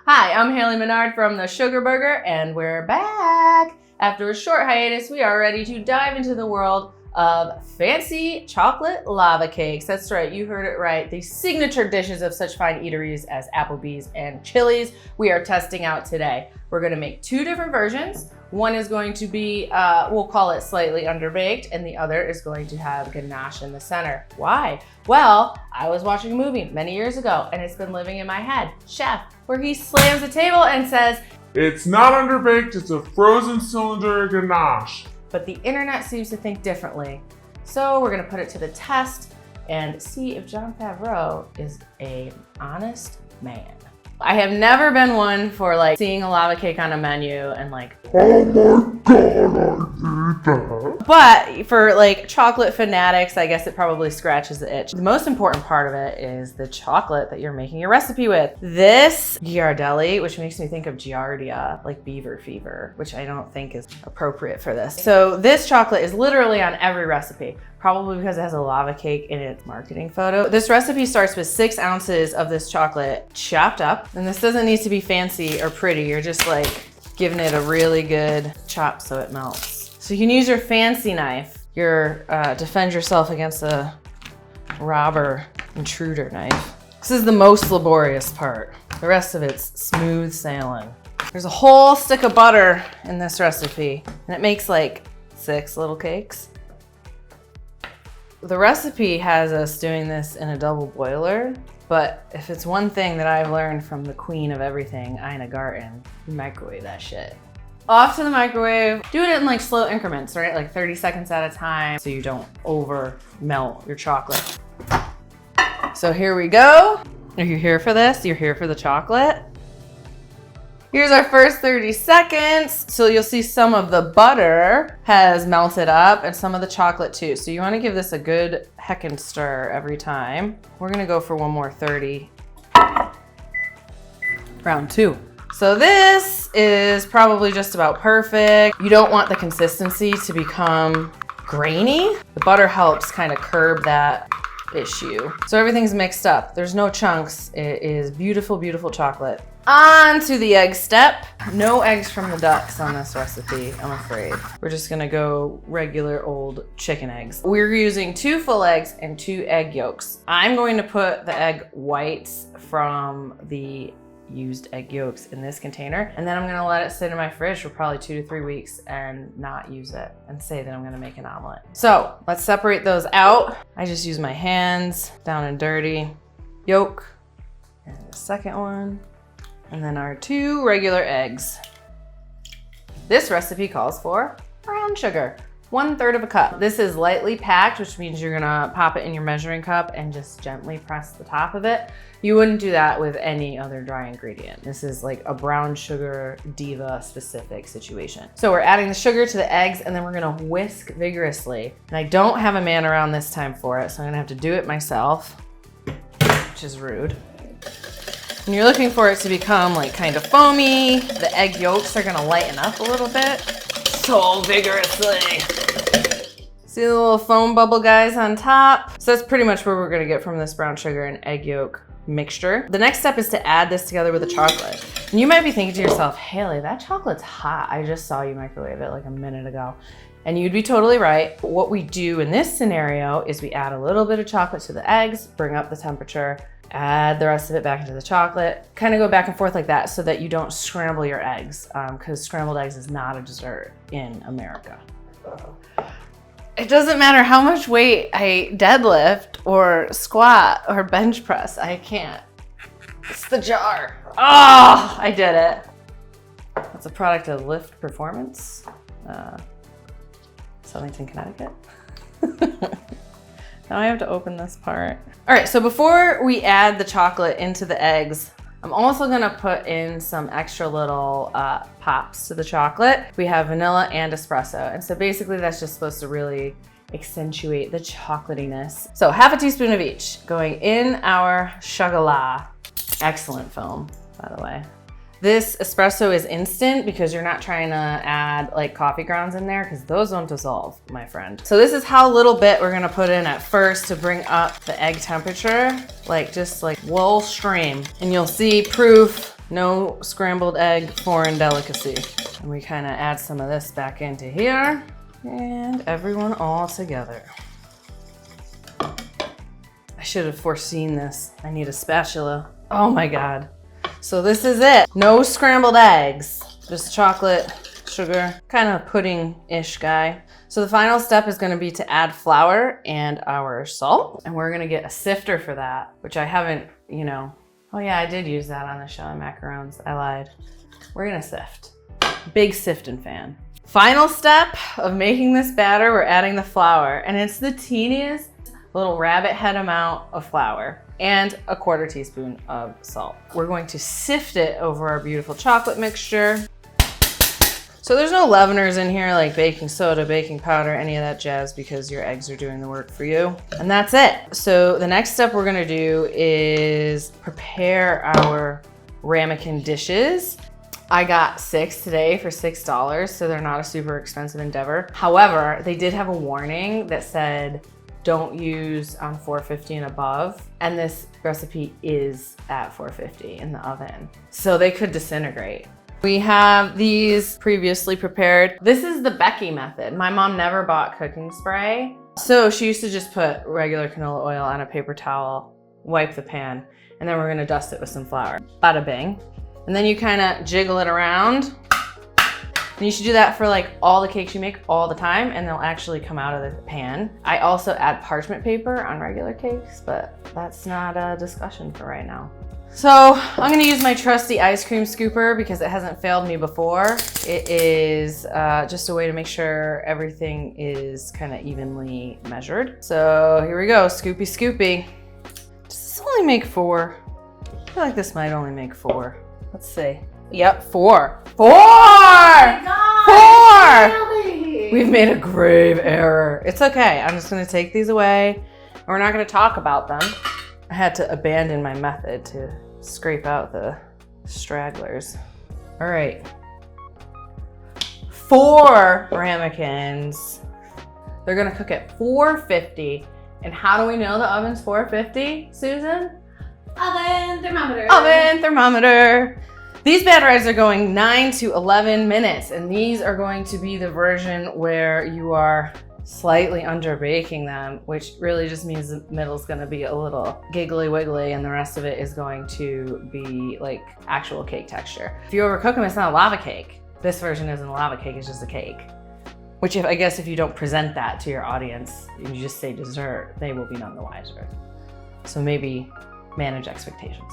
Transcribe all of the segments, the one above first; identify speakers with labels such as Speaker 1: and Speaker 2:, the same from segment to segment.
Speaker 1: Hi, I'm Haley Menard from The Sugar Burger, and we're back. After a short hiatus, we are ready to dive into the world of fancy chocolate lava cakes. That's right, you heard it right. The signature dishes of such fine eateries as Applebee's and Chili's, we are testing out today. We're gonna make two different versions. One is going to be, we'll call it slightly underbaked, and the other is going to have ganache in the center. Why? Well, I was watching a movie many years ago, and it's been living in my head, Chef, where he slams the table and says,
Speaker 2: "It's not underbaked, it's a frozen cylinder ganache."
Speaker 1: But the internet seems to think differently. So we're gonna put it to the test and see if Jon Favreau is an honest man. I have never been one for like seeing a lava cake on a menu and like,
Speaker 2: oh my god, I did that.
Speaker 1: but for like chocolate fanatics, I guess it probably scratches the itch. The most important part of it is the chocolate that you're making your recipe with. This Ghirardelli, which makes me think of Giardia, like beaver fever, which I don't think is appropriate for this. So this chocolate is literally on every recipe, probably because it has a lava cake in its marketing photo. This recipe starts with 6 ounces of this chocolate chopped up. And this doesn't need to be fancy or pretty. You're just like giving it a really good chop so it melts. So you can use your fancy knife, your defend yourself against a robber intruder knife. This is the most laborious part. The rest of it's smooth sailing. There's a whole stick of butter in this recipe, and it makes like 6 little cakes. The recipe has us doing this in a double boiler, but if it's one thing that I've learned from the queen of everything, Ina Garten, you microwave that shit. Off to the microwave. Do it in like slow increments, right? Like 30 seconds at a time so you don't over melt your chocolate. So here we go. Are you here for this? You're here for the chocolate? Here's our first 30 seconds. So you'll see some of the butter has melted up and some of the chocolate too. So you wanna give this a good heckin' stir every time. We're gonna go for one more 30. Round 2. So this is probably just about perfect. You don't want the consistency to become grainy. The butter helps kind of curb that issue. So everything's mixed up. There's no chunks. It is beautiful, beautiful chocolate. On to the egg step. No eggs from the ducks on this recipe, I'm afraid. We're just gonna go regular old chicken eggs. We're using 2 full eggs and 2 egg yolks. I'm going to put the egg whites from the used egg yolks in this container, and then I'm gonna let it sit in my fridge for probably 2 to 3 weeks and not use it and say that I'm gonna make an omelet. So let's separate those out. I just use my hands, down and dirty. Yolk, and the second one. And then our 2 regular eggs. This recipe calls for brown sugar, 1/3 of a cup. This is lightly packed, which means you're gonna pop it in your measuring cup and just gently press the top of it. You wouldn't do that with any other dry ingredient. This is like a brown sugar diva specific situation. So we're adding the sugar to the eggs and then we're gonna whisk vigorously. And I don't have a man around this time for it, so I'm gonna have to do it myself, which is rude. And you're looking for it to become like kind of foamy. The egg yolks are gonna lighten up a little bit. So vigorously. See the little foam bubble guys on top? So that's pretty much what we're gonna get from this brown sugar and egg yolk mixture. The next step is to add this together with the chocolate. And you might be thinking to yourself, Haley, that chocolate's hot. I just saw you microwave it like a minute ago. And you'd be totally right. What we do in this scenario is we add a little bit of chocolate to the eggs, bring up the temperature, add the rest of it back into the chocolate, kind of go back and forth like that so that you don't scramble your eggs, because scrambled eggs is not a dessert in America. It doesn't matter how much weight I deadlift or squat or bench press, I can't. It's the jar. Oh, I did it. That's a product of Lift Performance, Southington, Connecticut. Now I have to open this part. All right, so before we add the chocolate into the eggs, I'm also gonna put in some extra little pops to the chocolate. We have vanilla and espresso. And so basically that's just supposed to really accentuate the chocolatiness. So half a teaspoon of each going in our chocolat. Excellent film, by the way. This espresso is instant because you're not trying to add like coffee grounds in there because those don't dissolve, my friend. So this is how little bit we're gonna put in at first to bring up the egg temperature, like just like wool stream. And you'll see proof No scrambled egg, foreign delicacy. And we kind of add some of this back into here and everyone all together. I should have foreseen this. I need a spatula. Oh my God. So this is it. No scrambled eggs, just chocolate, sugar, kind of pudding-ish guy. So the final step is gonna be to add flour and our salt. And we're gonna get a sifter for that, which I haven't, oh yeah, I did use that on the shell and macarons. I lied. We're gonna sift. Big sifting fan. Final step of making this batter, we're adding the flour. And it's the teeniest little rabbit head amount of flour and a 1/4 teaspoon of salt. We're going to sift it over our beautiful chocolate mixture. So there's no leaveners in here like baking soda, baking powder, any of that jazz, because your eggs are doing the work for you. And that's it. So the next step we're gonna do is prepare our ramekin dishes. I got 6 today for $6, so they're not a super expensive endeavor. However, they did have a warning that said, don't use on 450 and above. And this recipe is at 450 in the oven. So they could disintegrate. We have these previously prepared. This is the Becky method. My mom never bought cooking spray. So she used to just put regular canola oil on a paper towel, wipe the pan, and then we're gonna dust it with some flour. Bada bing. And then you kind of jiggle it around. And you should do that for like all the cakes you make all the time, and they'll actually come out of the pan. I also add parchment paper on regular cakes, but that's not a discussion for right now. So I'm gonna use my trusty ice cream scooper because it hasn't failed me before. It is just a way to make sure everything is kind of evenly measured. So here we go, scoopy scoopy. Does this only make 4? I feel like this might only make 4. Let's see. Yep, 4. 4!
Speaker 3: Oh my God,
Speaker 1: 4!
Speaker 3: really?
Speaker 1: We've made a grave error. It's okay, I'm just gonna take these away and we're not gonna talk about them. I had to abandon my method to scrape out the stragglers. All right. 4 ramekins. They're gonna cook at 450. And how do we know the oven's 450, Susan?
Speaker 3: Oven thermometer.
Speaker 1: Oven thermometer. These bad rides are going 9 to 11 minutes, and these are going to be the version where you are slightly under baking them, which really just means the middle's gonna be a little giggly wiggly and the rest of it is going to be like actual cake texture. If you overcook them, it's not a lava cake. This version isn't a lava cake, it's just a cake. Which I guess if you don't present that to your audience, and you just say dessert, they will be none the wiser. So maybe manage expectations.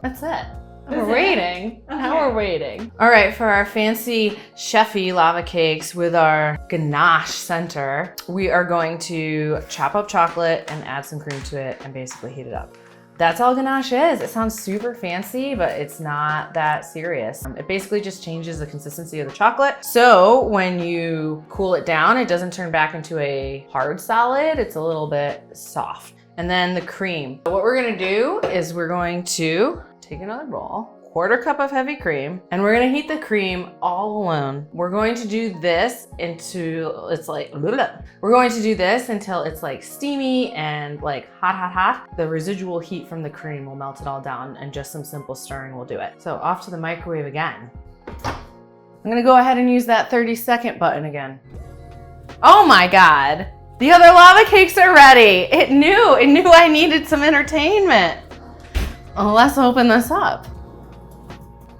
Speaker 1: That's it. We're waiting. Now we're waiting. All right, for our fancy chefy lava cakes with our ganache center, we are going to chop up chocolate and add some cream to it and basically heat it up. That's all ganache is. It sounds super fancy, but it's not that serious. It basically just changes the consistency of the chocolate. So when you cool it down, it doesn't turn back into a hard solid. It's a little bit soft. And then the cream. What we're gonna do is we're going to take another bowl, 1/4 cup of heavy cream, and we're gonna heat the cream all alone. We're going to do this until it's like, we're going to do this until it's like steamy and like hot, hot, hot. The residual heat from the cream will melt it all down and just some simple stirring will do it. So off to the microwave again. I'm gonna go ahead and use that 30-second button again. Oh my God, the other lava cakes are ready. It knew I needed some entertainment. Well, let's open this up.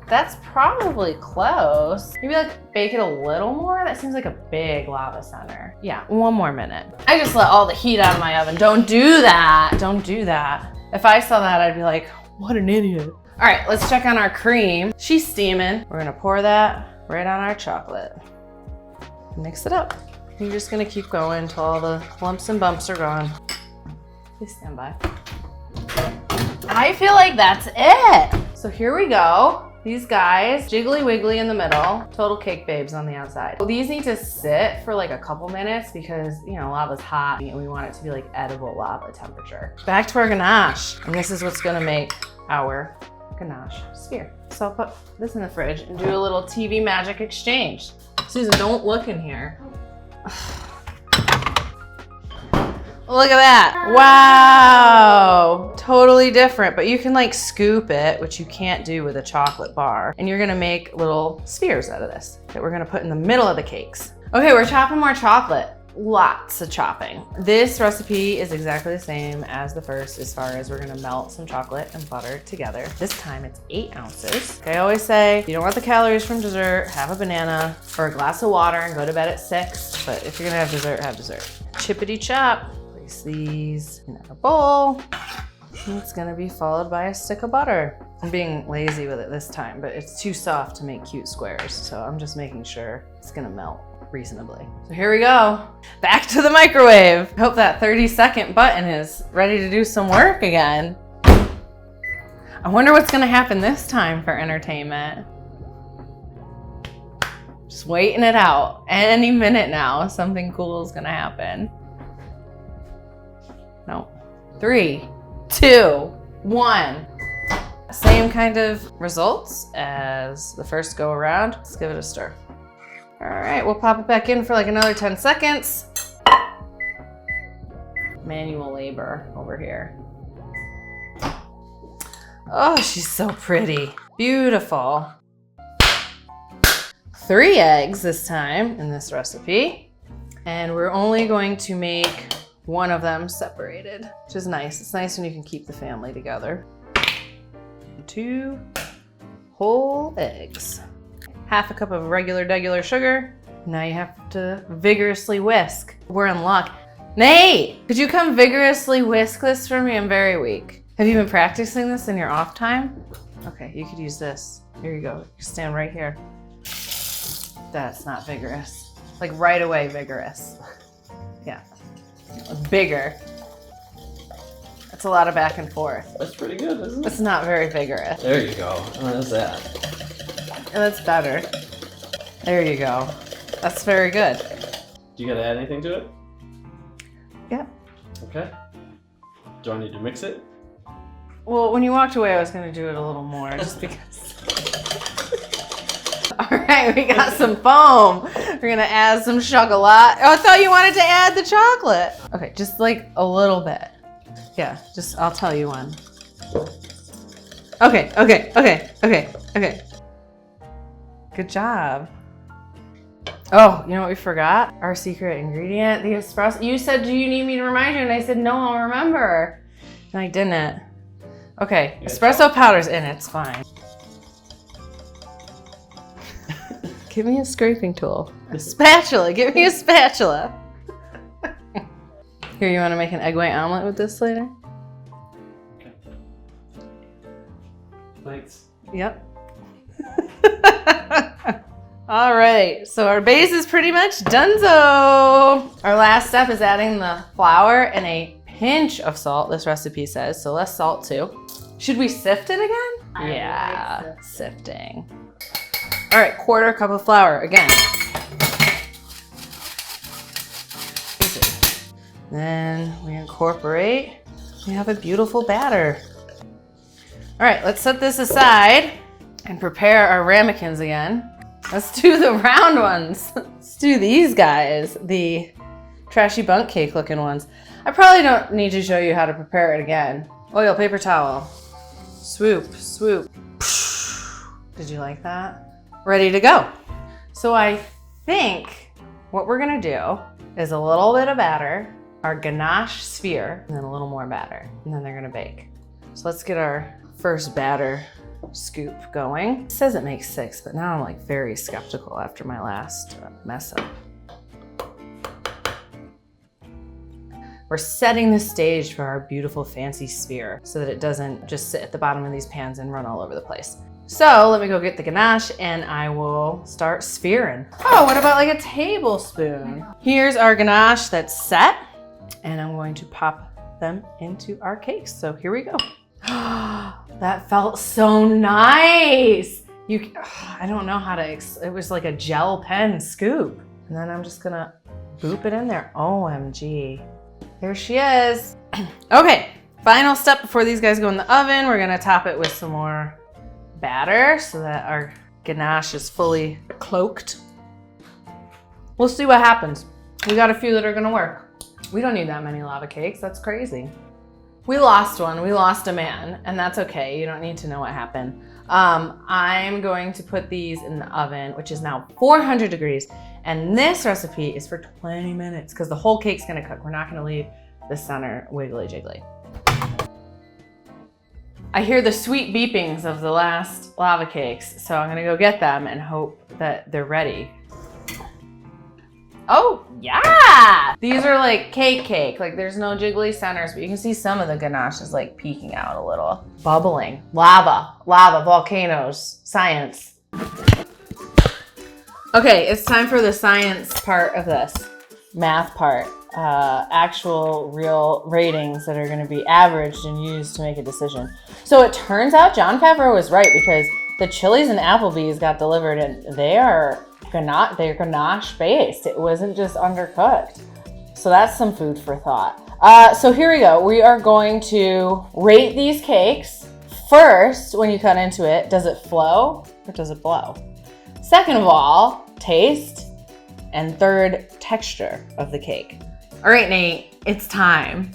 Speaker 1: That's probably close. Maybe like bake it a little more. That seems like a big lava center. Yeah, 1 more minute. I just let all the heat out of my oven. Don't do that. Don't do that. If I saw that, I'd be like, what an idiot. All right, let's check on our cream. She's steaming. We're gonna pour that right on our chocolate. Mix it up. You're just gonna keep going until all the lumps and bumps are gone. Please stand by. I feel like that's it. So here we go. These guys, jiggly wiggly in the middle, total cake babes on the outside. These need to sit for like a couple minutes because, you know, lava's hot and we want it to be like edible lava temperature. Back to our ganache. And this is what's gonna make our ganache sphere. So I'll put this in the fridge and do a little TV magic exchange. Susan, don't look in here. Look at that. Wow. Totally different, but you can like scoop it, which you can't do with a chocolate bar. And you're gonna make little spheres out of this that we're gonna put in the middle of the cakes. Okay, we're chopping more chocolate. Lots of chopping. This recipe is exactly the same as the first as far as we're gonna melt some chocolate and butter together. This time it's 8 ounces. Okay, I always say, if you don't want the calories from dessert, have a banana or a glass of water and go to bed at 6. But if you're gonna have dessert. Chippity chop. Place these in a bowl. And it's gonna be followed by a stick of butter. I'm being lazy with it this time, but it's too soft to make cute squares. So I'm just making sure it's gonna melt reasonably. So here we go. Back to the microwave. I hope that 30-second button is ready to do some work again. I wonder what's gonna happen this time for entertainment. Just waiting it out. Any minute now, something cool is gonna happen. No. 3, 2, 1. Same kind of results as the first go around. Let's give it a stir. All right, we'll pop it back in for like another 10 seconds. Manual labor over here. Oh, she's so pretty. Beautiful. 3 eggs this time in this recipe. And we're only going to make one of them separated, which is nice. It's nice when you can keep the family together. 2 whole eggs. Half a cup of regular sugar. Now you have to vigorously whisk. We're in luck. Nate, could you come vigorously whisk this for me? I'm very weak. Have you been practicing this in your off time? Okay, you could use this. Here you go. You stand right here. That's not vigorous. Like right away vigorous. Yeah. Bigger. That's a lot of back and forth.
Speaker 4: That's pretty good, isn't it?
Speaker 1: It's not very vigorous.
Speaker 4: There you go. What is that?
Speaker 1: That's better. There you go. That's very good.
Speaker 4: Do you gotta add anything to it?
Speaker 1: Yeah.
Speaker 4: Okay. Do I need to mix it?
Speaker 1: Well, when you walked away, I was gonna do it a little more just because. All right, we got some foam. We're gonna add some chocolate. Oh, I thought you wanted to add the chocolate. Okay, just like a little bit. Yeah, I'll tell you when. Okay. Good job. Oh, you know what we forgot? Our secret ingredient, the espresso. You said, do you need me to remind you? And I said, no, I'll remember. And I didn't. Okay, espresso powder's in it, it's fine. Give me a scraping tool. A spatula, give me a spatula. Here, you wanna make an egg white omelet with this later?
Speaker 4: Okay. Thanks.
Speaker 1: Yep. All right, so our base is pretty much donezo. Our last step is adding the flour and a pinch of salt, this recipe says, so less salt too. Should we sift it again? Yeah, sifting. All right, 1/4 cup of flour again. Easy. Then we incorporate, we have a beautiful batter. All right, let's set this aside and prepare our ramekins again. Let's do the round ones. Let's do these guys, the trashy bunk cake looking ones. I probably don't need to show you how to prepare it again. Oil, paper towel. Swoop, swoop. Did you like that? Ready to go. So I think what we're gonna do is a little bit of batter, our ganache sphere, and then a little more batter, and then they're gonna bake. So let's get our first batter scoop going. It says it makes 6, but now I'm like very skeptical after my last mess up. We're setting the stage for our beautiful fancy sphere so that it doesn't just sit at the bottom of these pans and run all over the place. So let me go get the ganache and I will start sphering. Oh, what about like a tablespoon? Here's our ganache that's set and I'm going to pop them into our cakes. So here we go. That felt so nice. I don't know how to, it was like a gel pen scoop. And then I'm just gonna boop it in there. OMG. There she is. Okay, final step before these guys go in the oven. We're gonna top it with some more batter so that our ganache is fully cloaked. We'll see what happens. We got a few that are gonna work. We don't need that many lava cakes. That's crazy. We lost one. We lost a man, and that's okay. You don't need to know what happened. I'm going to put these in the oven, which is now 400 degrees. And this recipe is for 20 minutes because the whole cake's gonna cook. We're not gonna leave the center wiggly jiggly. I hear the sweet beepings of the last lava cakes, so I'm gonna go get them and hope that they're ready. Oh, yeah! These are like cake. Like there's no jiggly centers, but you can see some of the ganache is like peeking out a little. Bubbling. Lava, volcanoes, science. Okay, it's time for the science part of this. Math part. Actual real ratings that are gonna be averaged and used to make a decision. So it turns out Jon Favreau was right because the Chili's and Applebee's got delivered and they're ganache based. It wasn't just undercooked. So that's some food for thought. So here we go. We are going to rate these cakes. First, when you cut into it, does it flow or does it blow? Second of all, taste. And third, texture of the cake. All right, Nate, it's time.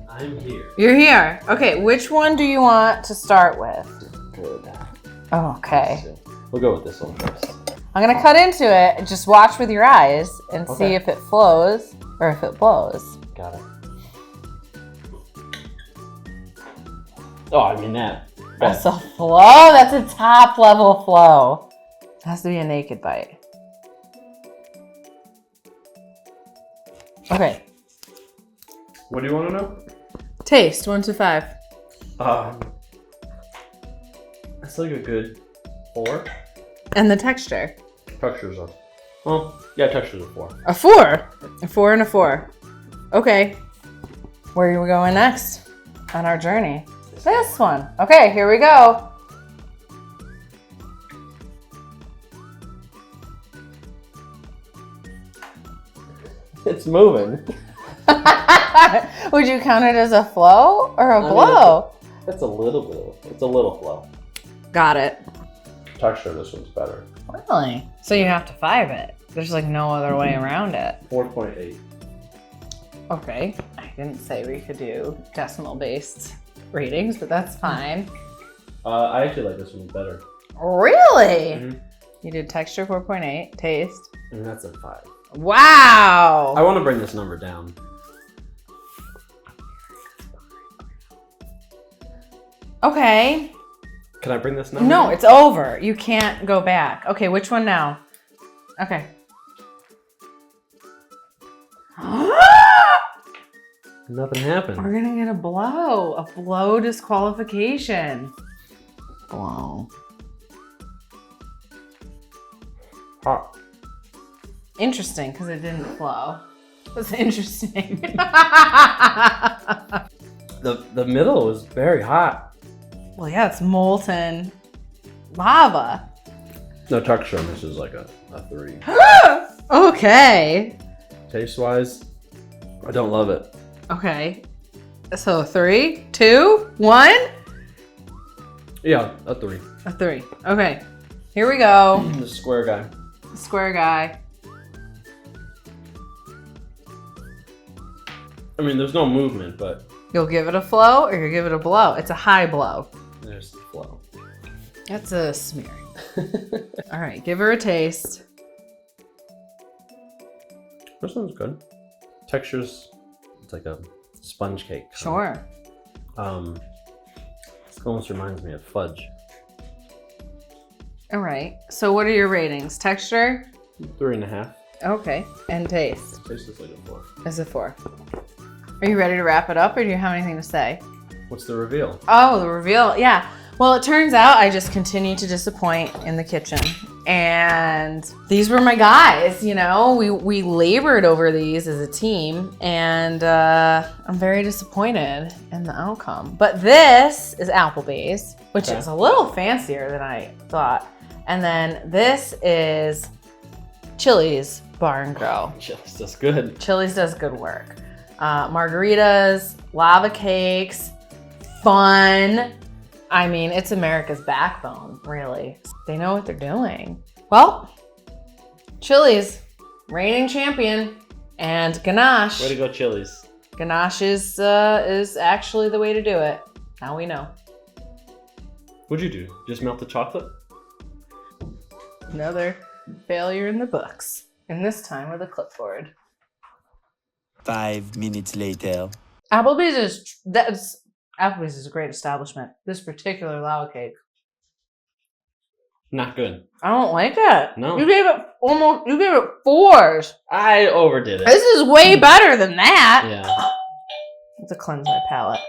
Speaker 4: I'm here.
Speaker 1: You're here. Okay, which one do you want to start with?
Speaker 4: Good.
Speaker 1: Okay.
Speaker 4: So, we'll go with this one first.
Speaker 1: I'm gonna cut into it and just watch with your eyes and see
Speaker 4: Okay.
Speaker 1: if it flows or if it blows.
Speaker 4: Got it. Oh, I mean that.
Speaker 1: That's a flow. That's a top level flow. It has to be a naked bite. Okay.
Speaker 4: What do you want to know?
Speaker 1: Taste 1 to 5.
Speaker 4: That's like a good 4.
Speaker 1: And the texture.
Speaker 4: Texture's a... Well, yeah, texture's a 4.
Speaker 1: A 4. A 4 and a 4. Okay. Where are we going next on our journey? This one. Okay, here we go.
Speaker 4: It's moving.
Speaker 1: Would you count it as a flow or a blow?
Speaker 4: It's a little bit. It's a little flow.
Speaker 1: Got it.
Speaker 4: Texture, this one's better.
Speaker 1: Really? So you have to 5 it. There's like no other way around it.
Speaker 4: 4.8.
Speaker 1: Okay. I didn't say we could do decimal based ratings, but that's fine.
Speaker 4: I actually like this one better.
Speaker 1: Really?
Speaker 4: Mhm.
Speaker 1: You did texture 4.8, taste.
Speaker 4: And that's a 5.
Speaker 1: Wow.
Speaker 4: I want to bring this number down.
Speaker 1: Okay.
Speaker 4: Can I bring this number
Speaker 1: No,
Speaker 4: down?
Speaker 1: it's over. You can't go back. Okay, which one now? Okay.
Speaker 4: Nothing happened.
Speaker 1: We're gonna get a blow disqualification. Blow.
Speaker 4: Hot.
Speaker 1: Interesting, because it didn't flow. That's interesting.
Speaker 4: The middle was very hot.
Speaker 1: Well, yeah, it's molten lava.
Speaker 4: No texture on this is like a 3.
Speaker 1: Okay.
Speaker 4: Taste wise, I don't love it.
Speaker 1: Okay. So 3, 2, 1.
Speaker 4: Yeah, a 3.
Speaker 1: A 3. Okay. Here we go.
Speaker 4: The square guy.
Speaker 1: Square guy.
Speaker 4: I mean, there's no movement, but
Speaker 1: You'll give it a flow or you'll give it a blow. It's a high blow.
Speaker 4: there's the flow.
Speaker 1: That's a smear. All right, give her a taste.
Speaker 4: This one's good. Texture's, it's like a sponge cake. kinda.
Speaker 1: Sure.
Speaker 4: This almost reminds me of fudge.
Speaker 1: All right. So what are your ratings? Texture?
Speaker 4: 3.5.
Speaker 1: Okay. And taste?
Speaker 4: Taste is like a 4.
Speaker 1: Is a 4. Are you ready to wrap it up or do you have anything to say?
Speaker 4: What's the reveal?
Speaker 1: Oh, the reveal. Yeah. Well, it turns out I just continue to disappoint in the kitchen. And these were my guys, you know. We labored over these as a team and I'm very disappointed in the outcome. But this is Applebee's, which
Speaker 4: Okay.
Speaker 1: is a little fancier than I thought. And then this is Chili's Bar and Grill.
Speaker 4: Just as good.
Speaker 1: Chili's does good work. Margaritas, lava cakes, fun. I mean, it's America's backbone, really. They know what they're doing. Well, Chili's, reigning champion, and Ganache.
Speaker 4: Way to go, Chili's.
Speaker 1: Ganache is actually the way to do it. Now we know.
Speaker 4: What'd you do? Just melt the chocolate?
Speaker 1: Another failure in the books. And this time with a clipboard.
Speaker 5: 5 minutes later.
Speaker 1: Applebee's is a great establishment. This particular lava cake,
Speaker 4: Not good.
Speaker 1: I don't like it.
Speaker 4: No.
Speaker 1: You gave it 4s.
Speaker 4: I overdid it.
Speaker 1: This is way better than that.
Speaker 4: Yeah.
Speaker 1: To cleanse my palate.